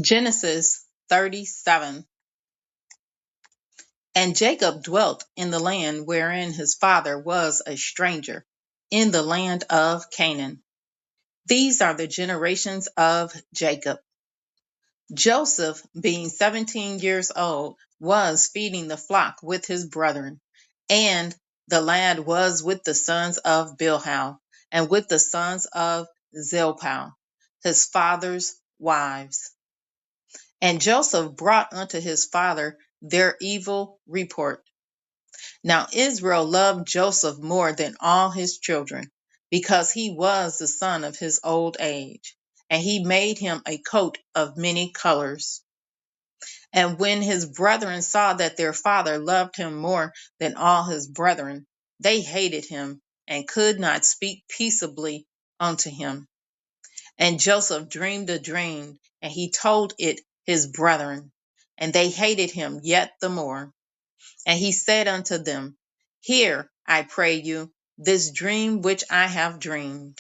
Genesis 37. And Jacob dwelt in the land wherein his father was a stranger, in the land of Canaan. These are the generations of Jacob. Joseph, being 17 years old, was feeding the flock with his brethren, and the lad was with the sons of Bilhah, and with the sons of Zilpah, his father's wives. And Joseph brought unto his father their evil report. Now Israel loved Joseph more than all his children, because he was the son of his old age, and he made him a coat of many colors. And when his brethren saw that their father loved him more than all his brethren, they hated him, and could not speak peaceably unto him. And Joseph dreamed a dream, and he told it his brethren, and they hated him yet the more. And he said unto them, Hear, I pray you, this dream which I have dreamed.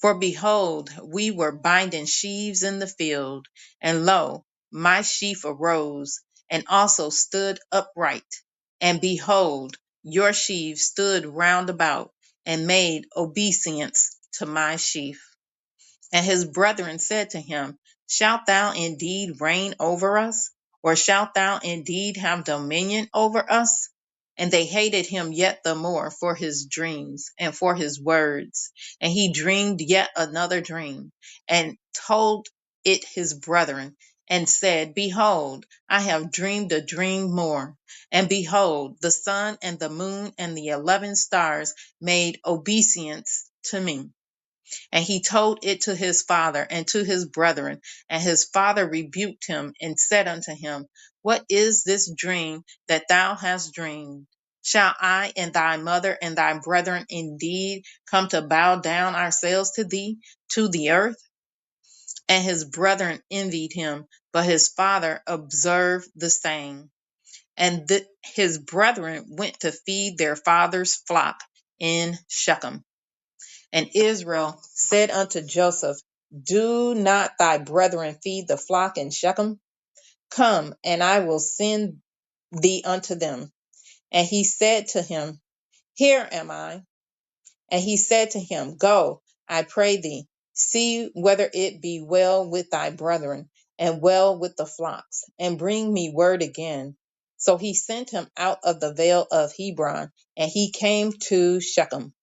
For behold, we were binding sheaves in the field, and lo, my sheaf arose, and also stood upright. And behold, your sheaves stood round about, and made obeisance to my sheaf. And his brethren said to him, Shalt thou indeed reign over us? Or shalt thou indeed have dominion over us? And they hated him yet the more for his dreams and for his words. And he dreamed yet another dream, and told it his brethren, and said, Behold, I have dreamed a dream more. And behold, the sun and the moon and the 11 stars made obeisance to me. And he told it to his father and to his brethren. And his father rebuked him and said unto him, What is this dream that thou hast dreamed? Shall I and thy mother and thy brethren indeed come to bow down ourselves to thee, to the earth? And his brethren envied him, but his father observed the same. And his brethren went to feed their father's flock in Shechem. And Israel said unto Joseph, Do not thy brethren feed the flock in Shechem? Come, and I will send thee unto them. And he said to him, Here am I. And he said to him, Go, I pray thee, see whether it be well with thy brethren, and well with the flocks, and bring me word again. So he sent him out of the vale of Hebron, and he came to Shechem.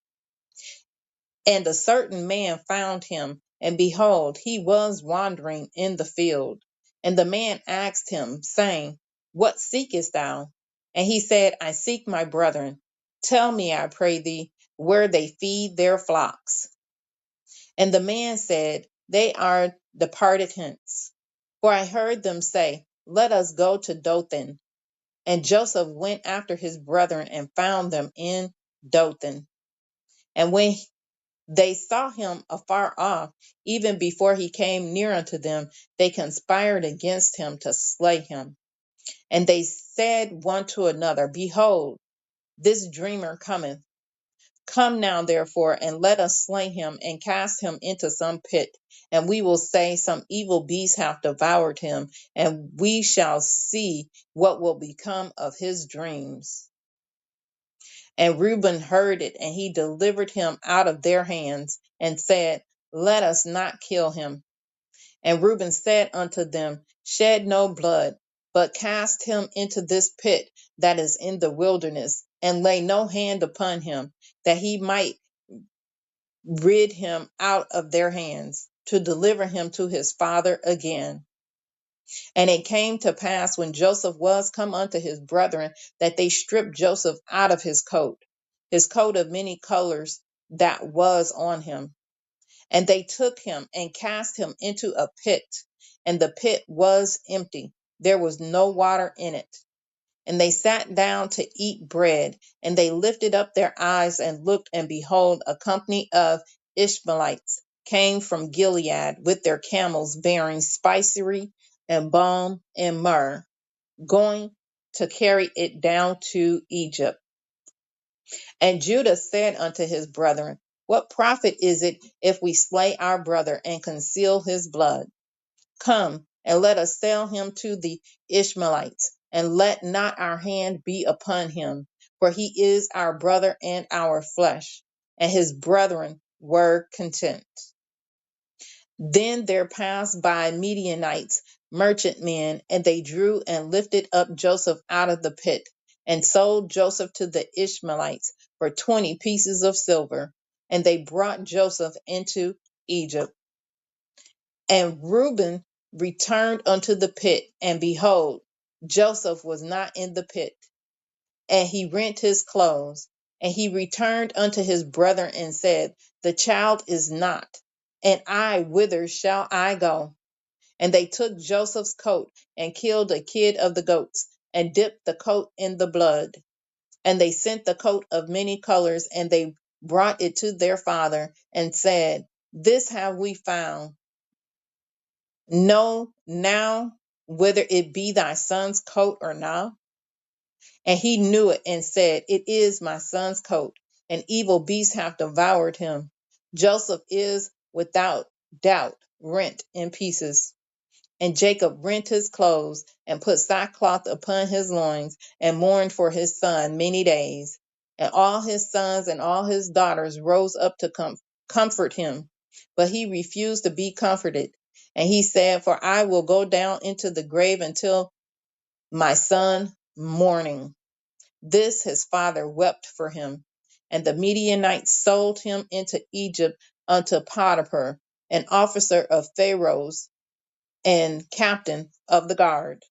And a certain man found him, and behold, he was wandering in the field. And the man asked him, saying, What seekest thou? And he said, I seek my brethren. Tell me, I pray thee, where they feed their flocks. And the man said, They are departed hence. For I heard them say, Let us go to Dothan. And Joseph went after his brethren and found them in Dothan. And when they saw him afar off, even before he came near unto them, they conspired against him to slay him. And they said one to another, Behold, this dreamer cometh. Come now, therefore, and let us slay him and cast him into some pit. And we will say, Some evil beast hath devoured him, and we shall see what will become of his dreams. And Reuben heard it, and he delivered him out of their hands, and said, Let us not kill him. And Reuben said unto them, Shed no blood, but cast him into this pit that is in the wilderness, and lay no hand upon him, that he might rid him out of their hands, to deliver him to his father again. And it came to pass, when Joseph was come unto his brethren, that they stripped Joseph out of his coat of many colors that was on him. And they took him and cast him into a pit, and the pit was empty. There was no water in it. And they sat down to eat bread, and they lifted up their eyes and looked, and behold, a company of Ishmaelites came from Gilead with their camels bearing spicery and balm and myrrh, going to carry it down to Egypt. And Judah said unto his brethren, What profit is it if we slay our brother and conceal his blood? Come, and let us sell him to the Ishmaelites, and let not our hand be upon him, for he is our brother and our flesh. And his brethren were content. Then there passed by Midianites, merchantmen, and they drew and lifted up Joseph out of the pit, and sold Joseph to the Ishmaelites for 20 pieces of silver. And they brought Joseph into Egypt. And Reuben returned unto the pit, and behold, Joseph was not in the pit. And he rent his clothes. And he returned unto his brethren and said, The child is not, and I, whither shall I go? And they took Joseph's coat and killed a kid of the goats and dipped the coat in the blood. And they sent the coat of many colors, and they brought it to their father and said, This have we found. Know now whether it be thy son's coat or not. And he knew it and said, It is my son's coat. An evil beast hath devoured him. Joseph is without doubt rent in pieces. And Jacob rent his clothes and put sackcloth upon his loins and mourned for his son many days. And all his sons and all his daughters rose up to comfort him. But he refused to be comforted. And he said, For I will go down into the grave until my son mourning. This his father wept for him. And the Midianites sold him into Egypt unto Potiphar, an officer of Pharaoh's and captain of the guard.